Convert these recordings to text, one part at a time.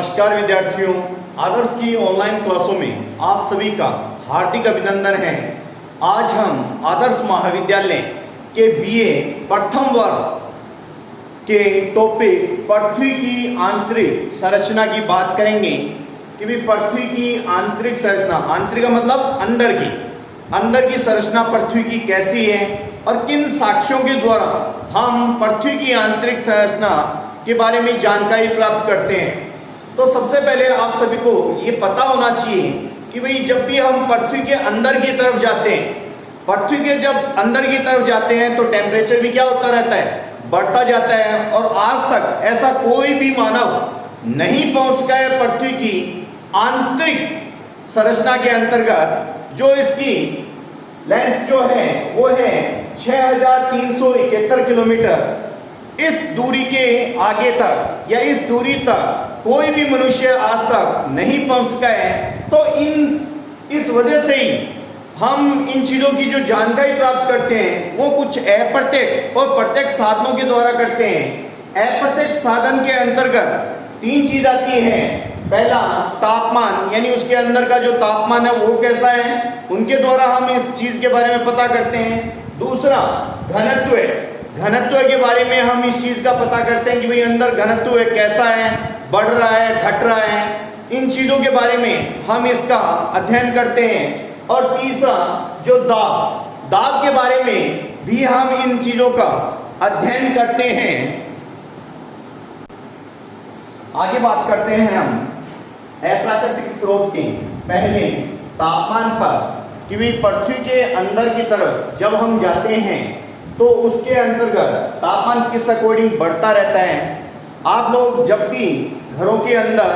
नमस्कार विद्यार्थियों, आदर्श की ऑनलाइन क्लासों में आप सभी का हार्दिक अभिनंदन है। आज हम आदर्श महाविद्यालय के बीए प्रथम वर्ष के टॉपिक पृथ्वी की आंतरिक संरचना की बात करेंगे कि भी पृथ्वी की आंतरिक संरचना, आंतरिक का मतलब अंदर की संरचना पृथ्वी की कैसी है और किन साक्ष्यों के द्वारा हम पृथ्वी की आंतरिक संरचना के बारे में जानकारी प्राप्त करते हैं। तो सबसे पहले आप सभी को ये पता होना चाहिए कि भाई जब भी हम पृथ्वी के अंदर की तरफ जाते हैं, पृथ्वी के जब अंदर की तरफ जाते हैं तो टेम्परेचर भी क्या होता रहता है, बढ़ता जाता है। और आज तक ऐसा कोई भी मानव नहीं पहुंच सका है पृथ्वी की आंतरिक संरचना के अंतर्गत, जो इसकी लेंथ जो है वो है 6371 किलोमीटर। इस दूरी के आगे तक या इस दूरी तक कोई भी मनुष्य आज तक नहीं पहुंच सका है। तो इस वजह से ही हम इन चीजों की जो जानकारी प्राप्त करते हैं वो कुछ अप्रत्यक्ष और प्रत्यक्ष साधनों के द्वारा करते हैं। अप्रत्यक्ष साधन के अंतर्गत तीन चीज आती है। पहला तापमान, यानी उसके अंदर का जो तापमान है वो कैसा है, उनके द्वारा हम इस चीज के बारे में पता करते हैं। दूसरा घनत्व, घनत्व के बारे में हम इस चीज का पता करते हैं कि भाई अंदर घनत्व कैसा है, बढ़ रहा है, घट रहा है। इन चीजों के बारे में हम इसका अध्ययन करते हैं। और तीसरा जो दाब के बारे में भी हम इन चीजों का अध्ययन करते हैं। आगे बात करते हैं हम अप्राकृतिक स्रोत के पहले तापमान पर कि भाई पृथ्वी के अंदर की तरफ जब हम जाते हैं तो उसके अंतर्गत तापमान किस अकॉर्डिंग बढ़ता रहता है। आप लोग जब भी घरों के अंदर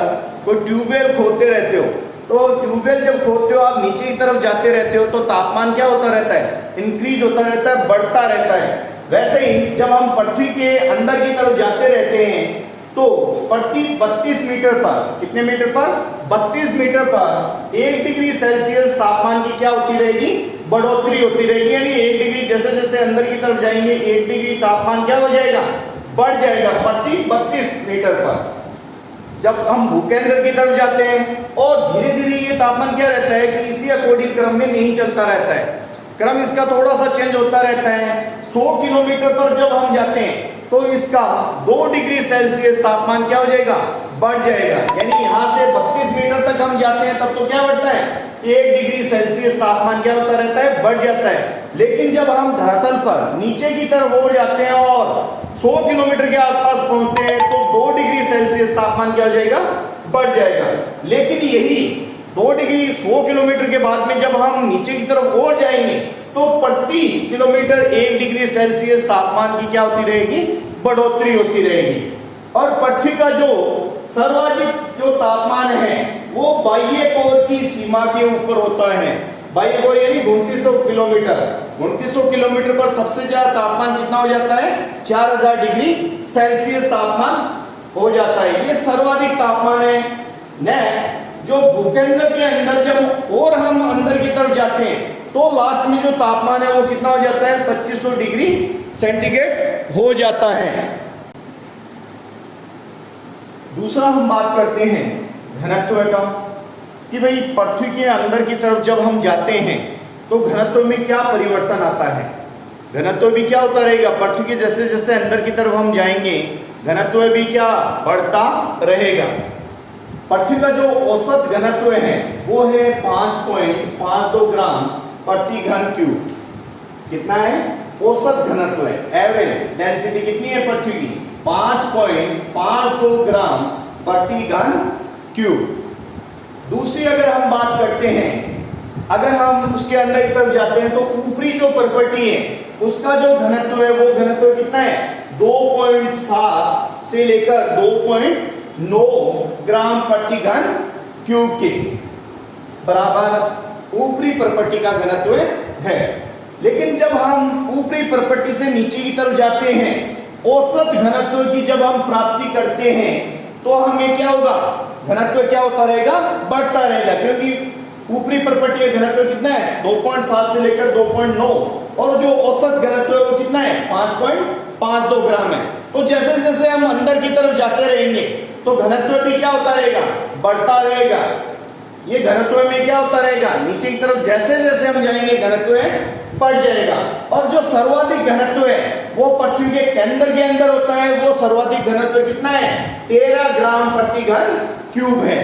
कोई ट्यूबवेल खोदते रहते हो तो ट्यूबवेल जब खोदते हो आप नीचे की तरफ जाते रहते हो तो तापमान क्या होता रहता है, इंक्रीज होता रहता है, बढ़ता रहता है। वैसे ही जब हम पृथ्वी के अंदर की तरफ जाते रहते हैं तो प्रति 32 मीटर पर, कितने मीटर पर, 32 मीटर पर 1 डिग्री सेल्सियस तापमान की क्या होती रहेगी, बढ़ोतरी होती रहेगी। यानी 1 डिग्री जैसे जैसे अंदर की तरफ जाएंगे 1 डिग्री तापमान क्या हो जाएगा, बढ़ जाएगा प्रति 32 मीटर पर। जब हम भूकेंद्र की तरफ जाते हैं और धीरे धीरे ये तापमान क्या रहता है कि इसी अकॉर्डिंग क्रम में नहीं चलता रहता है, क्रम इसका थोड़ा सा चेंज होता रहता है। 100 किलोमीटर पर जब हम जाते हैं तो इसका 2 डिग्री सेल्सियस तापमान क्या हो जाएगा, बढ़ जाएगा। यानी यहाँ से 32 मीटर तक हम जाते हैं तब तो क्या बढ़ता है, 1 डिग्री सेल्सियस तापमान क्या होता रहता है, बढ़ जाता है। लेकिन जब हम धरातल पर नीचे की तरफ और जाते हैं और 100 किलोमीटर के आसपास पहुंचते हैं तो 2 डिग्री सेल्सियस तापमान क्या हो जाएगा, बढ़ जाएगा। लेकिन यही 2 डिग्री 100 किलोमीटर के बाद में जब हम नीचे की तरफ और जाएंगे तो प्रति किलोमीटर 1 डिग्री सेल्सियस तापमान की क्या होती रहेगी, बढ़ोतरी होती रहेगी। और पृथ्वी का जो सर्वाधिक जो तापमान है वो बाह्य कोर की सीमा के ऊपर होता है। बाह्य कोर यानी 2900 किलोमीटर, 2900 किलोमीटर पर सबसे ज्यादा तापमान कितना हो जाता है, 4000 डिग्री सेल्सियस तापमान हो जाता है। ये सर्वाधिक तापमान है। नेक्स्ट जो भूकेंद्र के अंदर जब और हम अंदर की तरफ जाते हैं तो लास्ट में जो तापमान है वो कितना हो जाता है, 2500 डिग्री सेंटीग्रेड हो जाता है। दूसरा हम बात करते हैं घनत्व का कि भाई पृथ्वी के अंदर की तरफ जब हम जाते हैं तो घनत्व में क्या परिवर्तन आता है। घनत्व भी क्या होता रहेगा, पृथ्वी के जैसे जैसे अंदर की तरफ हम जाएंगे घनत्व भी क्या बढ़ता रहेगा। पृथ्वी का जो औसत घनत्व है वो है 5.52 ग्राम प्रति घन क्यूब। कितना है, औसत घनत्व है, एवरेज डेंसिटी कितनी है पृथ्वी की, 5.52 ग्राम प्रति घन क्यूब। दूसरी अगर हम बात करते हैं, अगर हम उसके अंदर की तरफ जाते हैं तो ऊपरी जो प्रॉपर्टी है उसका जो घनत्व है वो घनत्व कितना है, 2.7 से लेकर 2.9 ग्राम प्रति घन क्यूब के बराबर ऊपरी प्रॉपर्टी का घनत्व है। लेकिन जब हम ऊपरी प्रॉपर्टी से नीचे की तरफ जाते हैं, औसत घनत्व की जब हम प्राप्ति करते हैं तो हमें क्या होगा, घनत्व क्या होता रहेगा, बढ़ता रहेगा। क्योंकि ऊपरी प्रॉपर्टी का घनत्व कितना है, 2.7 से लेकर 2.9 और जो औसत घनत्व है वो कितना है, 5.52 ग्राम है। तो जैसे जैसे हम अंदर की तरफ जाते रहेंगे तो घनत्व भी क्या होता रहेगा, बढ़ता रहेगा। ये घनत्व में क्या होता रहेगा, नीचे की तरफ जैसे जैसे हम जाएंगे घनत्व बढ़ जाएगा। और जो सर्वाधिक घनत्व है वो पृथ्वी के केंद्र के अंदर होता है। वो सर्वाधिक घनत्व कितना है, 13 ग्राम प्रति घन क्यूब है।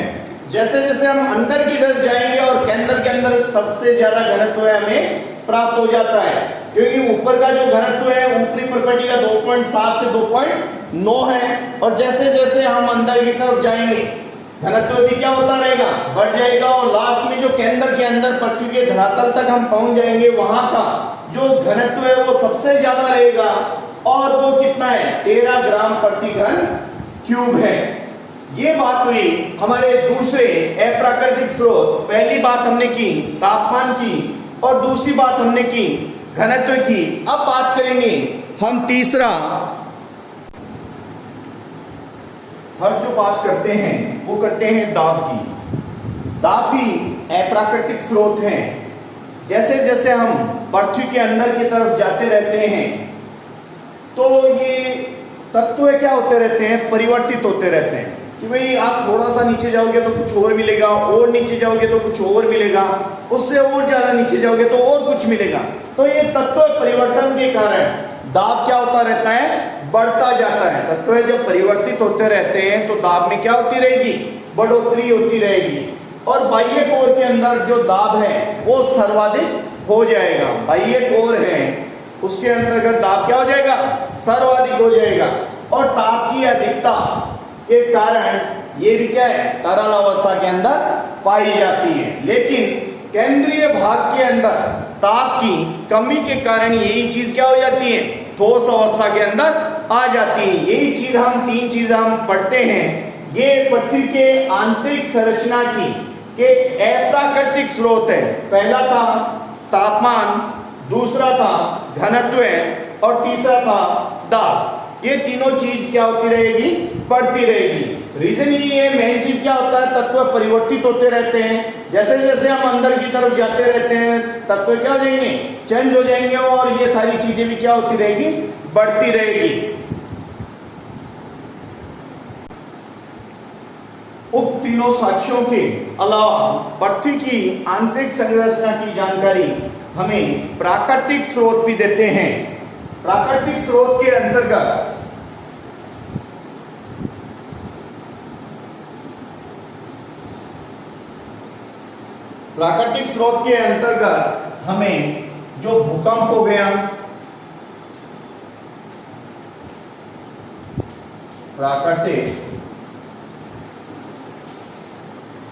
जैसे जैसे हम अंदर की तरफ जाएंगे और केंद्र के अंदर सबसे ज्यादा घनत्व है हमें प्राप्त हो जाता है, क्योंकि ऊपर का जो घनत्व है ऊपरी प्रकृति का 2.7 से 2.9 है। और जैसे जैसे हम अंदर की तरफ जाएंगे घनत्व भी क्या होता रहेगा, बढ़ जाएगा। और लास्ट में जो केंद्र के अंदर पृथ्वी के धरातल तक हम पहुंच जाएंगे, वहां का जो घनत्व है वो सबसे ज्यादा रहेगा। और वो कितना है, 13 ग्राम प्रति घन क्यूब है। ये बात हुई हमारे दूसरे अप्राकृतिक स्रोत। पहली बात हमने की तापमान की और दूसरी बात हमने की घनत्व की। अब बात करेंगे हम तीसरा, हर जो बात करते हैं वो करते हैं दाब की। दाब भी अप्राकृतिक स्रोत हैं। जैसे जैसे हम पृथ्वी के अंदर की तरफ जाते रहते हैं तो ये तत्व क्या होते रहते हैं, परिवर्तित होते रहते हैं। कि भाई आप थोड़ा सा नीचे जाओगे तो कुछ और मिलेगा, और नीचे जाओगे तो कुछ और मिलेगा, उससे और ज्यादा नीचे जाओगे तो और कुछ मिलेगा। तो ये तत्व परिवर्तन के कारण दाब क्या होता रहता है, बढ़ता जाता है। तत्व जब परिवर्तित होते रहते हैं तो दाब में क्या होती रहेगी, बढ़ोतरी होती रहेगी। और बाह्य कोर के अंदर जो दाब है वो सर्वाधिक हो जाएगा। बाह्य कोर है उसके अंतर्गत दाब क्या हो जाएगा, सर्वाधिक हो जाएगा। और ताप की अधिकता के कारण ये भी क्या है, तरल अवस्था के अंदर पाई जाती है। लेकिन केंद्रीय भाग के अंदर ताप की कमी के कारण यही चीज क्या हो जाती है, ठोस अवस्था के अंदर आ जाती है। यही चीज हम तीन चीज हम पढ़ते हैं। ये पृथ्वी के आंतरिक संरचना की के अप्राकृतिक स्रोत है। पहला था तापमान, दूसरा था घनत्व और तीसरा था दाब। ये तीनों चीज क्या होती रहेगी, बढ़ती रहेगी। रीजन ये है, मेन चीज क्या होता है, तत्व परिवर्तित होते रहते हैं। जैसे जैसे हम अंदर की तरफ जाते रहते हैं तत्व क्या हो जाएंगे, चेंज हो जाएंगे। और ये सारी चीजें भी क्या होती रहेगी, बढ़ती रहेगी। उक्त तीनों साक्ष्यों के अलावा पृथ्वी की आंतरिक संरचना की जानकारी हमें प्राकृतिक स्रोत भी देते हैं। प्राकृतिक स्रोत के अंतर्गत हमें जो भूकंप हो गया, प्राकृतिक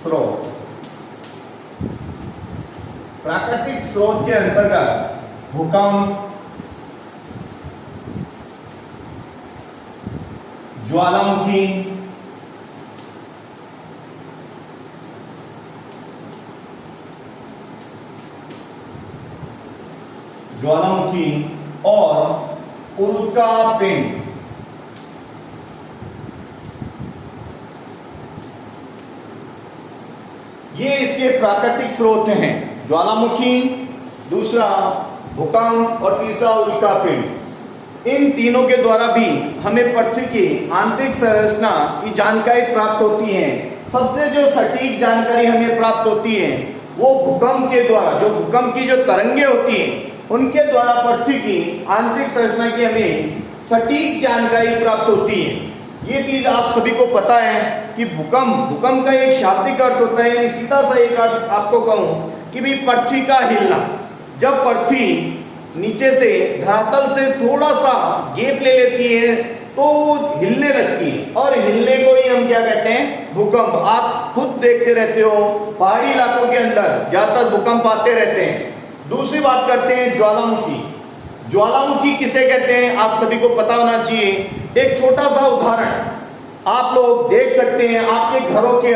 स्रोत, प्राकृतिक स्रोत के अंतर्गत भूकंप, ज्वालामुखी, और उल्कापिंड, ये इसके प्राकृतिक स्रोत हैं। ज्वालामुखी, दूसरा भूकंप और तीसरा उल्कापिंड। इन तीनों के द्वारा भी हमें पृथ्वी की आंतरिक संरचना की जानकारी प्राप्त होती है। सबसे जो सटीक जानकारी हमें प्राप्त होती है वो भूकंप के द्वारा, जो भूकंप की जो तरंगे होती हैं उनके द्वारा पृथ्वी की आंतरिक संरचना की हमें सटीक जानकारी प्राप्त होती है। ये चीज आप सभी को पता है कि भूकंप का एक शाब्दिक अर्थ होता है, सीधा सा एक अर्थ आपको कहूं कि भी पृथ्वी का हिलना। जब पृथ्वी नीचे से धरातल से थोड़ा सा गैप ले लेती है तो हिलने लगती है, और हिलने को ही हम क्या कहते हैं, भूकंप। आप खुद देखते रहते हो पहाड़ी इलाकों के अंदर ज्यादातर भूकंप आते रहते हैं। दूसरी बात करते हैं ज्वालामुखी। ज्वालामुखी किसे कहते हैं आप सभी को पता होना चाहिए। एक छोटा सा उदाहरण आप लोग देख सकते हैं आपके घरों के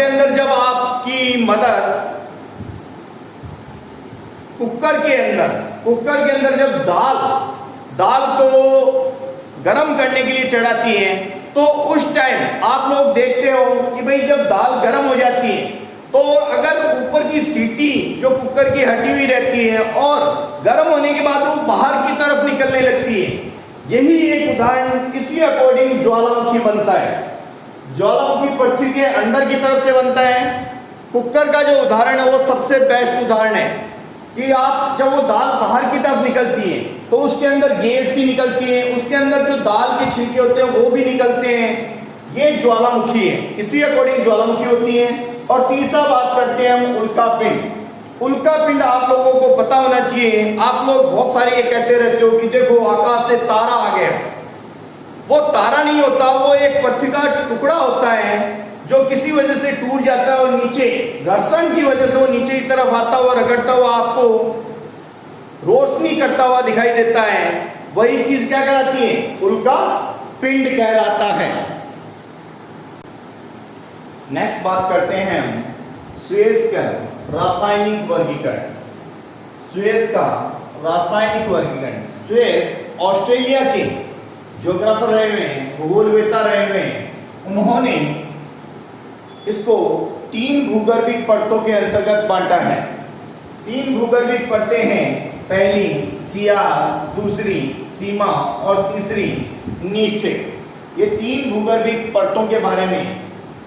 अंदर जब आपकी मदर कुकर के अंदर जब दाल को गरम करने के लिए चढ़ाती है तो उस टाइम आप लोग देखते हो कि भाई जब दाल गरम हो जाती है तो अगर ऊपर की सीटी जो कुकर की हटी हुई रहती है और गर्म होने के बाद वो बाहर की तरफ निकलने लगती है। यही एक उदाहरण इसी अकॉर्डिंग ज्वालामुखी बनता है। ज्वालामुखी पृथ्वी के अंदर की तरफ से बनता है। कुकर का जो उदाहरण है वो सबसे बेस्ट उदाहरण है कि आप जब वो दाल बाहर की तरफ निकलती है तो उसके अंदर गैस भी निकलती है, उसके अंदर जो दाल के छिलके होते हैं वो भी निकलते हैं। ये ज्वालामुखी है, इसी अकॉर्डिंग ज्वालामुखी होती है। और तीसरा बात करते हैं हम उल्का पिंड। उल्का पिंड आप लोगों को पता होना चाहिए। आप लोग बहुत सारे ये कहते रहते हो कि देखो आकाश से तारा आ गया। वो तारा नहीं होता, वो एक पृथ्वी का टुकड़ा होता है जो किसी वजह से टूट जाता है और नीचे घर्षण की वजह से वो नीचे की तरफ आता हुआ रगड़ता हुआ आपको रोशनी करता हुआ दिखाई देता है। वही चीज क्या कहलाती है? उल्का पिंड कहलाता है। नेक्स्ट बात करते हैं हम सुएज का रासायनिक वर्गीकरण। सुएज का रासायनिक वर्गीकरण। सुएज ऑस्ट्रेलिया के ज्योग्राफर रहे हुए हैं, भूगोलवेत्ता रहे हुए हैं। उन्होंने इसको 3 भूगर्भिक परतों के अंतर्गत बांटा है। 3 भूगर्भिक परतें हैं, पहली सियाल, दूसरी सीमा और तीसरी नीचे। ये 3 भूगर्भिक परतों के बारे में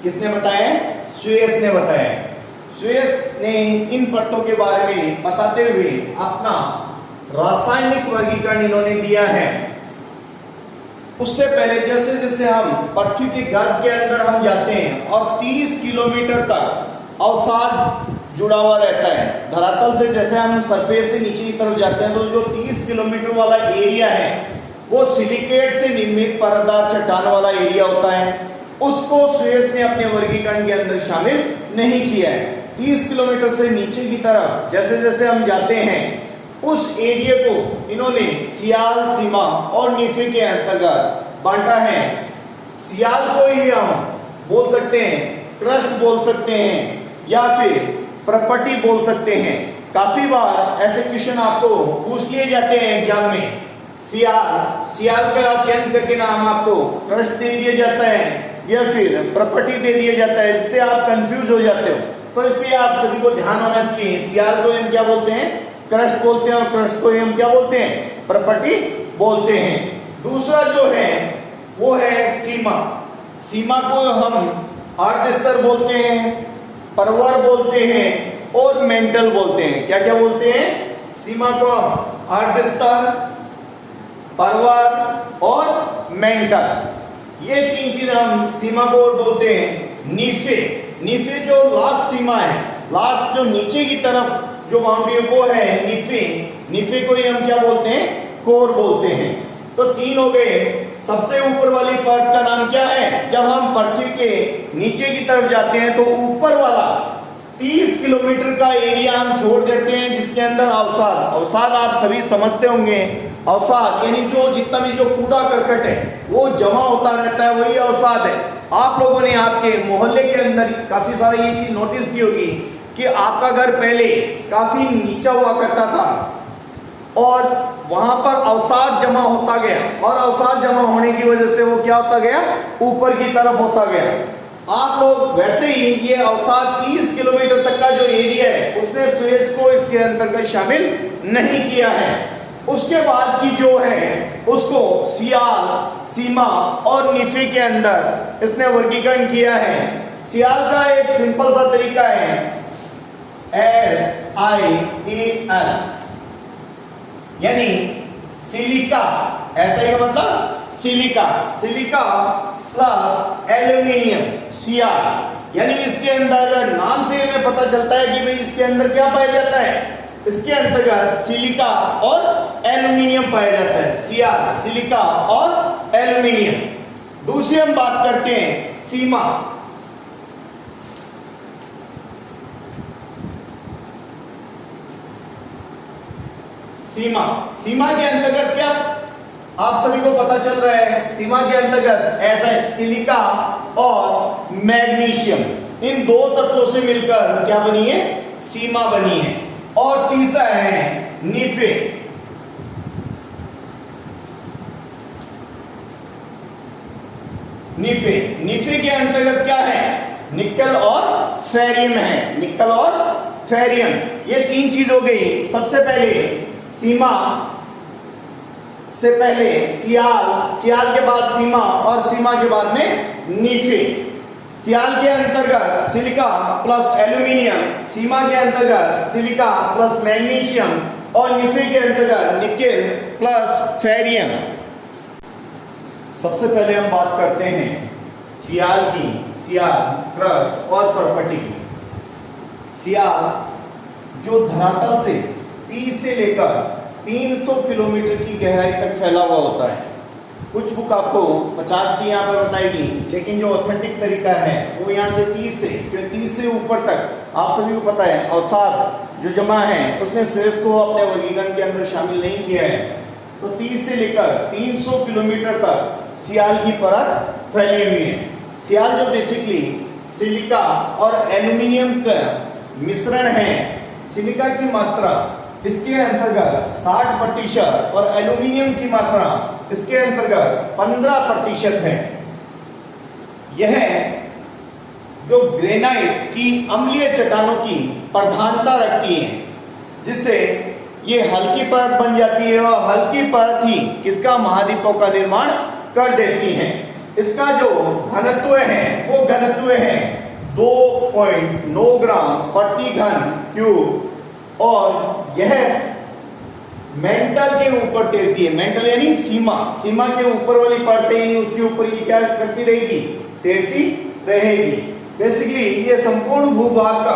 किसने बताया? सुएज ने बताया। सुएज ने इन परतों के बारे में बताते हुए अपना रासायनिक वर्गीकरण इन्होंने दिया है। उससे पहले जैसे जैसे हम पृथ्वी के गर्भ के अंदर हम जाते हैं और 30 किलोमीटर तक अवसाद जुड़ा हुआ रहता है धरातल से। जैसे हम सरफेस से नीचे की तरफ जाते हैं तो जो 30 किलोमीटर वाला एरिया है वो सिलिकेट से निर्मित परतदार चट्टान वाला एरिया होता है। उसको सुएज ने अपने वर्गीकरण के अंदर शामिल नहीं किया है। 30 किलोमीटर से नीचे की तरफ जैसे जैसे हम जाते हैं उस एरिया को इन्होंने सियाल, सीमा और नीफे के अंतर्गत बांटा है। सियाल को ही हम बोल सकते हैं क्रस्ट बोल सकते हैं या फिर प्रॉपर्टी बोल सकते हैं। काफी बार ऐसे क्वेश्चन आपको पूछ लिए जाते हैं एग्जाम में। सियाल का चेंज करके नाम आपको क्रस्ट दे दिया जाता है या फिर प्रॉपर्टी दे दिया जाता है, जिससे आप कंफ्यूज हो जाते हो। तो इसलिए आप सभी को ध्यान होना चाहिए। सियाल को हम क्या बोलते हैं? क्रस्ट बोलते हैं। और क्रस्ट को हम क्या बोलते हैं? प्रॉपर्टी बोलते हैं। दूसरा जो है वो है सीमा। सीमा को हम अर्ध स्तर बोलते हैं, परवर बोलते हैं और मेंटल बोलते हैं। क्या क्या बोलते हैं? सीमा को हम अर्ध स्तर, परवर और मेंटल, ये 3 चीजें हम सीमा को और बोलते हैं। नीफे, नीफे जो लास्ट सीमा है, लास्ट जो नीचे की तरफ जो बाउंड्री है वो है नीफे। नीफे को ही हम क्या बोलते हैं? कोर बोलते हैं। तो 3 हो गए। सबसे ऊपर वाली परत का नाम क्या है? जब हम पृथ्वी के नीचे की तरफ जाते हैं तो ऊपर वाला 30 किलोमीटर का एरिया हम छोड़ देते हैं जिसके अंदर अवसाद, अवसाद आप सभी समझते होंगे। अवसाद यानी जो जितना भी जो कूड़ा करकट है वो जमा होता रहता है, वही अवसाद है। आप लोगों ने आपके मोहल्ले के अंदर काफी सारा ये चीज नोटिस की होगी कि आपका घर पहले काफी नीचा हुआ करता था और वहां पर अवसाद जमा होता गया और अवसाद जमा होने की वजह से वो क्या होता गया? ऊपर की तरफ होता गया। आप लोग वैसे ही ये अवसाद 30 किलोमीटर तक का जो एरिया है उसने सुएज को इसके अंतर्गत शामिल नहीं किया है। उसके बाद की जो है उसको सियाल, सीमा और नीफे के अंदर इसने वर्गीकरण किया है। सियाल का एक सिंपल सा तरीका है SIAL, यानी सिलिका। ऐसा ही मतलब सिलिका, सिलिका प्लस एल्यूमिनियम, सियाल। यानी इसके अंदर नाम से हमें पता चलता है कि भाई इसके अंदर क्या पाया जाता है? इसके अंतर्गत सिलिका और एल्यूमिनियम पाया जाता है। सियाल, सिलिका और एल्यूमिनियम। दूसरी हम बात करते हैं सीमा। सीमा, सीमा के अंतर्गत क्या आप सभी को पता चल रहा है? सीमा के अंतर्गत ऐसा सिलिका और मैग्नीशियम, इन 2 तत्वों से मिलकर क्या बनी है? सीमा बनी है। और तीसरा है नीफे। नीफे, नीफे के अंतर्गत क्या है? निकल और फेरियम है। निकल और फेरियम, ये 3 चीज हो गई। सबसे पहले सीमा से पहले सियाल, सियाल के बाद सीमा और सीमा के बाद में नीफे। सियाल के अंतर्गत सिलिका प्लस एल्यूमिनियम, सीमा के अंतर्गत सिलिका प्लस मैग्नीशियम और निफे के अंतर्गत निकेल प्लस फेरियम। सबसे पहले हम बात करते हैं सियाल की, सियाल क्रस्ट और पर्पटी की। सियाल जो धरातल से 30 से लेकर 300 किलोमीटर की गहराई तक फैला हुआ होता है। कुछ बुक आपको 50 भी यहाँ पर बताएगी, लेकिन जो ऑथेंटिक तरीका है वो यहाँ से 30 से ऊपर तक आप सभी को पता है। और साथ जो जमा है उसने स्पेस को अपने वर्गीकरण के अंदर शामिल नहीं किया है। तो 30 से लेकर 300 किलोमीटर तक सियाल की परत फैली हुई है। सियाल जो बेसिकली सिलिका और एल्यूमिनियम का मिश्रण है। सिलिका की मात्रा इसके अंतर्गत 60% और एल्यूमिनियम की मात्रा इसके अंतर्गत 15% है। यह जो ग्रेनाइट की अम्लीय चट्टानों की प्रधानता रखती है, जिससे ये हल्की परत बन जाती है और हल्की परत ही किसका महाद्वीपों का निर्माण कर देती है। इसका जो घनत्व है वो घनत्व है 2.9 ग्राम प्रति घन क्यूब और यह मेंटल के ऊपर तैरती है। मेंटल यानी सीमा, सीमा के ऊपर वाली परत यानी उसके ऊपर ये क्या करती रहेगी, तैरती रहेगी। बेसिकली ये संपूर्ण भूभाग का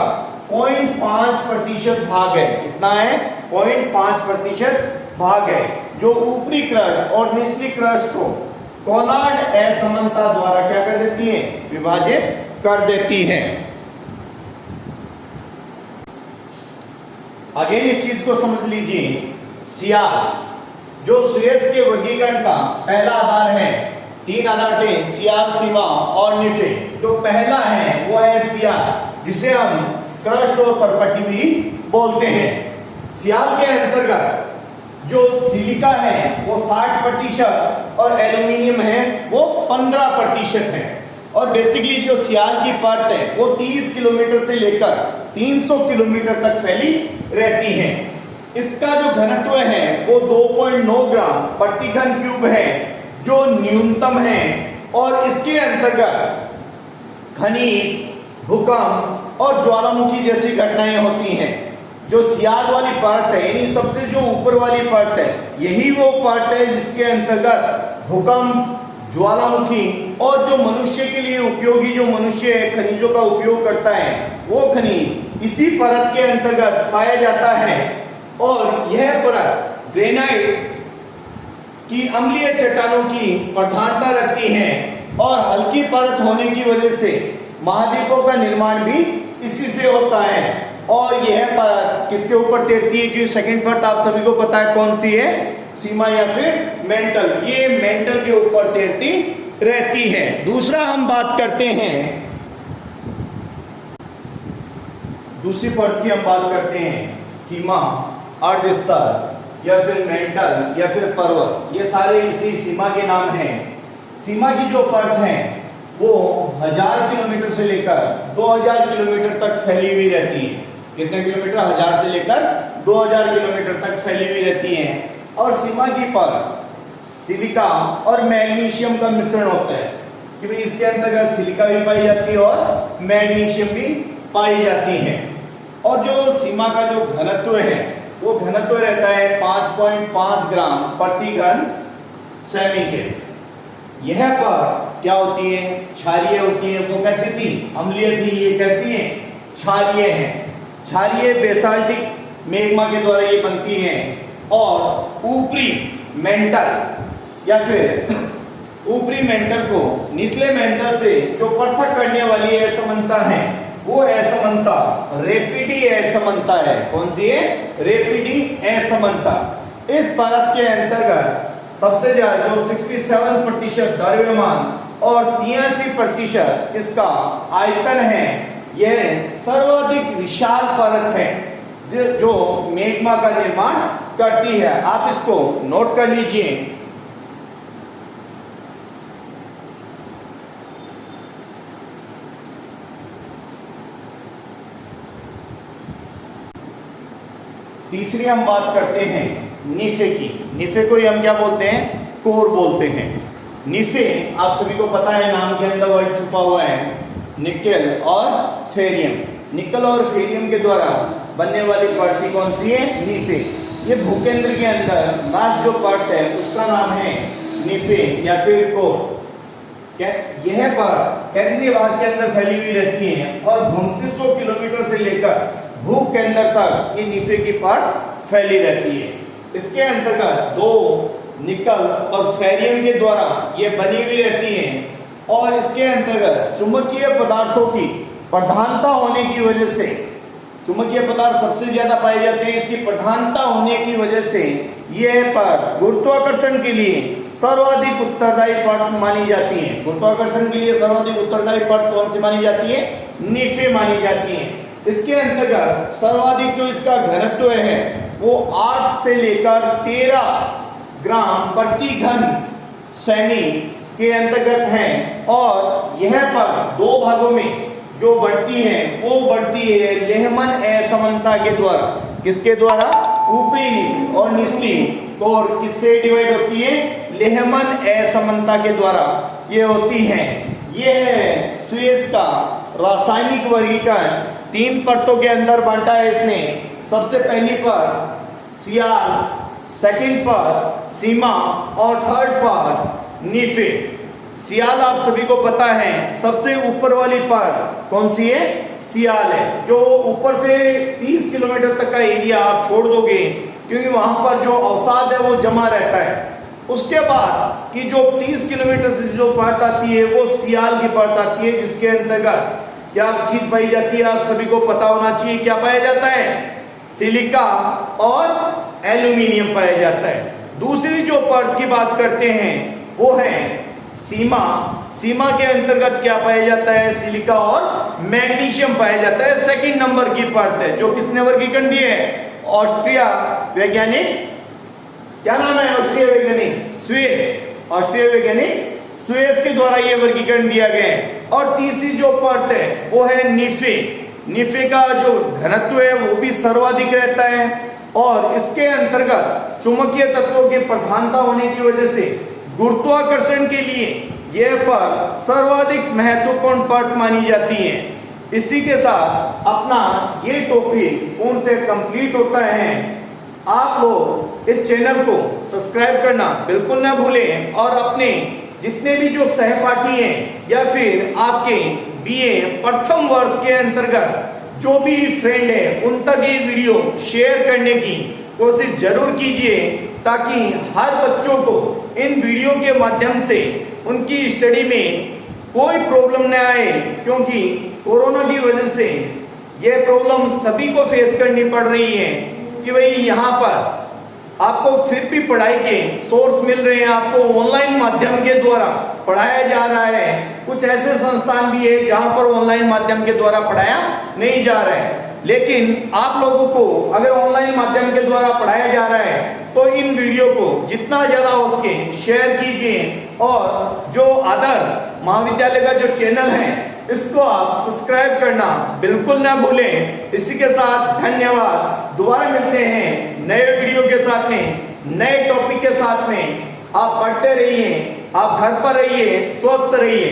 0.5% भाग है। कितना है? 0.5% भाग है, जो ऊपरी क्रस्ट और निचली क्रस्ट को कोलार्ड असमानता द्वारा क्या कर देती है, विभाजित कर देती है। आगे इस चीज को समझ लीजिए। सियाल जो सुएज के वर्गीकरण का पहला आधार है, 3 आधार थे, सियाल, सीमा और निफे। जो पहला है वो है सियाल, जिसे हम क्रस्ट और पर्पटी भी बोलते हैं। सियाल के अंतर्गत जो सिलिका है वो 60% और एल्यूमिनियम है वो 15% है। और बेसिकली जो सियाल की परत है वो 30 किलोमीटर से लेकर 300 किलोमीटर तक फैली रहती है। इसका जो घनत्व है वो 2.9 ग्राम प्रति घन क्यूब है, जो न्यूनतम है। और इसके अंतर्गत खनिज, भूकंप और ज्वालामुखी जैसी घटनाएं होती हैं। जो सियाल वाली परत है यानी सबसे जो ऊपर वाली परत है, यही वो परत है जिसके अंतर्गत भूकंप, ज्वालामुखी और जो मनुष्य के लिए उपयोगी, जो मनुष्य खनिजों का उपयोग करता है, वो खनिज इसी परत के अंतर्गत पाया जाता है। और यह परत ग्रेनाइट की अम्लीय चट्टानों की प्रधानता रखती है और हल्की परत होने की वजह से महाद्वीपों का निर्माण भी इसी से होता है। और यह परत किसके ऊपर तैरती है? क्योंकि सेकंड परत आप सभी को पता है कौन सी है, सीमा या फिर मेंटल। ये मेंटल के ऊपर तैरती रहती है। दूसरा हम बात करते हैं, दूसरी परत की हम बात करते हैं सीमा, अर्धस्तर या फिर मेंटल या फिर पर्वत। ये सारे इसी सीमा के नाम हैं। सीमा की जो परत है वो 1000 किलोमीटर से लेकर 2000 किलोमीटर तक फैली हुई रहती है। कितने किलोमीटर? 1000 से लेकर 2000 किलोमीटर तक फैली हुई रहती है। और सीमा की परत सिलिका और मैग्नीशियम का मिश्रण होता है, कि भाई इसके अंतर्गत सिलिका भी पाई जाती है और मैग्नीशियम भी पाई जाती है। और जो सीमा का जो घनत्व है वो घनत्व रहता है 5.5 ग्राम प्रति घन सेमी के। यह परत क्या होती है? क्षारीय होती है। वो कैसी थी? अम्लीय थी। ये कैसी है? क्षारीय है। क्षारीय बेसाल्टिक मैग्मा के द्वारा ये बनती है। और ऊपरी मेंटल या फिर ऊपरी मेंटल को निचले मेंटल से जो पृथक करने वाली असमानता है, वो असमानता रेपिडी असमानता है। कौन सी है? रेपिडी असमानता। इस परत के अंतर्गत सबसे ज्यादा जो 67% द्रव्यमान और 83% इसका आयतन है, यह सर्वाधिक विशाल परत है जो मैग्मा का निर्माण करती है। आप इसको नोट कर लीजिए। तीसरी हम बात करते हैं निफे की। निफे को ही हम क्या बोलते हैं? कोर बोलते हैं। निफे आप सभी को पता है, नाम के अंदर वर्ड छुपा हुआ है। निकल और फेरियम। निकल और फेरियम के द्वारा बनने वाली परत कौन सी है? नीफे। ये भूकेंद्र के अंदर लास्ट जो परत है उसका नाम है नीफे या फिर कोर। यह परत केंद्रीय भाग के अंदर फैली हुई रहती है और 2900 किलोमीटर से लेकर भूकेंद्र तक ये नीफे की परत फैली रहती है। इसके अंतर्गत दो निकल और फेरियम के द्वारा ये बनी हुई रहती है और इसके अंतर्गत चुंबकीय पदार्थों की प्रधानता होने की वजह से, चुंबकीय पदार्थ सबसे ज्यादा पाए जाते हैं, इसकी प्रधानता होने की वजह से यह परत गुरुत्वाकर्षण के लिए सर्वाधिक उत्तरदायी परत मानी जाती है। गुरुत्वाकर्षण के लिए सर्वाधिक उत्तरदायी परत कौन सी मानी जाती है? नीफे मानी जाती है। इसके अंतर्गत सर्वाधिक जो इसका घनत्व है वो 8 से लेकर 13 ग्राम प्रति घन सेमी के अंतर्गत है और यह पर दो भागों में जो बढ़ती है वो बढ़ती है लेहमन असमानता के द्वारा। किसके द्वारा? ऊपरी नीफे और निचली कोर किससे डिवाइड होती है? लेहमन असमानता के द्वारा ये होती है। ये है सुएज का रासायनिक वर्गीकरण। 3 परतों के अंदर बांटा है इसने। सबसे पहली पर सियाल, सेकंड पर सीमा और थर्ड पर नीफे। सियाल आप सभी को पता है सबसे ऊपर वाली परत कौन सी है? सियाल है, जो ऊपर से 30 किलोमीटर तक का एरिया आप छोड़ दोगे क्योंकि वहां पर जो अवसाद है वो जमा रहता है। उसके बाद की जो 30 किलोमीटर से जो परत आती है वो सियाल की परत आती है, जिसके अंतर्गत क्या चीज पाई जाती है आप सभी को पता होना चाहिए। क्या पाया जाता है? सिलिका और एल्यूमिनियम पाया जाता है। दूसरी जो परत की बात करते हैं वो है सीमा। सीमा के अंतर्गत क्या पाया जाता है? सिलिका और मैग्नीशियम पाया जाता है। सेकंड नंबर की परत है जो किसने वर्गीकरण दिए है? ऑस्ट्रिया वैज्ञानिक, क्या नाम है ऑस्ट्रिया वैज्ञानिक? सुएज। ऑस्ट्रिया वैज्ञानिक सुएज के द्वारा ये वर्गीकरण दिया गया है। और तीसरी जो परत है वो है नीफे। नीफे का जो घनत्व है वो भी सर्वाधिक रहता है और इसके अंतर्गत चुंबकीय तत्वों की प्रधानता होने की वजह से गुरुत्वाकर्षण के लिए यह परत सर्वाधिक महत्वपूर्ण परत मानी जाती है। इसी के साथ अपना ये टॉपिक पूर्णतः कंप्लीट होता है। आप लोग इस चैनल को सब्सक्राइब करना बिल्कुल ना भूलें और अपने जितने भी जो सहपाठी हैं या फिर आपके बीए प्रथम वर्ष के अंतर्गत जो भी फ्रेंड है उन तक ये वीडियो शेयर करने की कोशिश जरूर कीजिए ताकि हर बच्चों को इन वीडियो के माध्यम से उनकी स्टडी में कोई प्रॉब्लम न आए, क्योंकि कोरोना की वजह से ये प्रॉब्लम सभी को फेस करनी पड़ रही है कि भाई यहाँ पर आपको फिर भी पढ़ाई के सोर्स मिल रहे हैं, आपको ऑनलाइन माध्यम के द्वारा पढ़ाया जा रहा है। कुछ ऐसे संस्थान भी है जहां पर ऑनलाइन माध्यम के द्वारा पढ़ाया नहीं जा रहा है, लेकिन आप लोगों को अगर ऑनलाइन माध्यम के द्वारा पढ़ाया जा रहा है तो इन वीडियो को जितना ज्यादा हो सके शेयर कीजिए और जो आदर्श महाविद्यालय का जो चैनल है इसको आप सब्सक्राइब करना बिल्कुल ना भूलें। इसी के साथ धन्यवाद। दोबारा मिलते हैं नए वीडियो के साथ में, नए टॉपिक के साथ में। आप पढ़ते रहिए, आप घर पर रहिए, स्वस्थ रहिए।